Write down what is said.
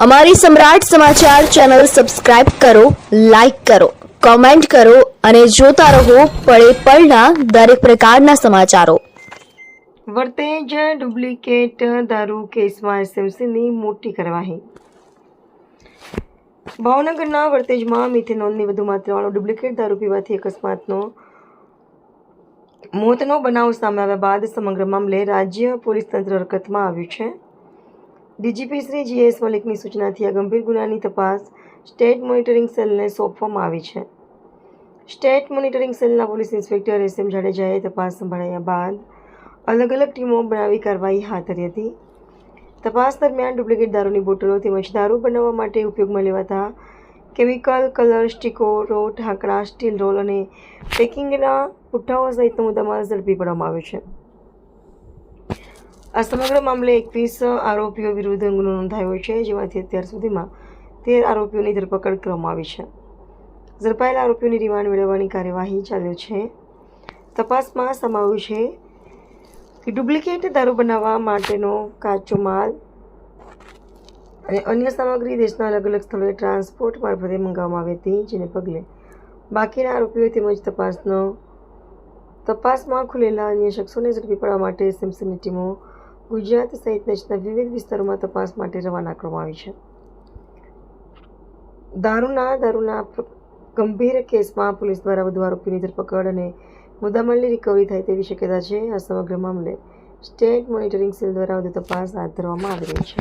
અમારી સમ્રાટ સમાચાર ચેનલ સબસ્ક્રાઇબ કરો, લાઇક કરો, કોમેન્ટ કરો અને જોતા રહો પળે પળના દરેક પ્રકારના સમાચારો। વર્તેજ ડુપ્લિકેટ દારૂ કેસમાં એસએમસીની મોટી કાર્યવાહી। ભાવનગરના વર્તેજમાં મિથેનોલની વધુ માત્રાવાળો ડુપ્લિકેટ દારૂ પીવાથી અકસ્માતનો મોતનો બનાવ સામે આવ્યા બાદ સમગ્ર મામલે રાજ્ય પોલીસ તંત્ર હરકતમાં આવ્યું છે। ડીજીપી શ્રી GS મલિકની સૂચનાથી આ ગંભીર ગુનાની તપાસ સ્ટેટ મોનિટરિંગ સેલને સોંપવામાં આવી છે। સ્ટેટ મોનિટરિંગ સેલના પોલીસ ઇન્સ્પેક્ટર SM જાડેજાએ તપાસ સંભાળ્યા બાદ અલગ અલગ ટીમો બનાવી કાર્યવાહી હાથ ધરી હતી। તપાસ દરમિયાન ડુપ્લિકેટ દારૂની બોટલો તેમજ દારૂ બનાવવા માટે ઉપયોગમાં લેવાતા કેમિકલ, કલર, સ્ટીકો, ઢાંકણા, સ્ટીલ રોલ અને પેકિંગના પુઠ્ઠાઓ સહિતનો મુદ્દામાલ ઝડપી પાડવામાં આવ્યો છે। આ સમગ્ર મામલે 21 આરોપીઓ વિરુદ્ધ ગુનો નોંધાયો છે, જેમાંથી અત્યાર સુધીમાં 13 આરોપીઓની ધરપકડ કરવામાં આવી છે। ઝડપાયેલા આરોપીઓની રિમાન્ડ મેળવવાની કાર્યવાહી ચાલુ છે। તપાસમાં સામે આવ્યું છે કે ડુપ્લિકેટ દારૂ બનાવવા માટેનો કાચો માલ અને અન્ય સામગ્રી દેશના અલગ અલગ સ્થળોએ ટ્રાન્સપોર્ટ મારફતે મંગાવવામાં આવી હતી, જેને પગલે બાકીના આરોપીઓ તેમજ તપાસમાં ખુલેલા અન્ય શખ્સોને ઝડપી પાડવા માટે એસએમસીની ટીમો ગુજરાત સહિત દેશના વિવિધ વિસ્તારોમાં તપાસ માટે રવાના કરવામાં આવી છે। દારૂના ગંભીર કેસમાં પોલીસ દ્વારા વધુ આરોપીની ધરપકડ અને મુદ્દામાલની રિકવરી થાય તેવી શક્યતા છે। આ સમગ્ર મામલે સ્ટેટ મોનિટરિંગ સેલ દ્વારા વધુ તપાસ હાથ ધરવામાં આવી રહી છે।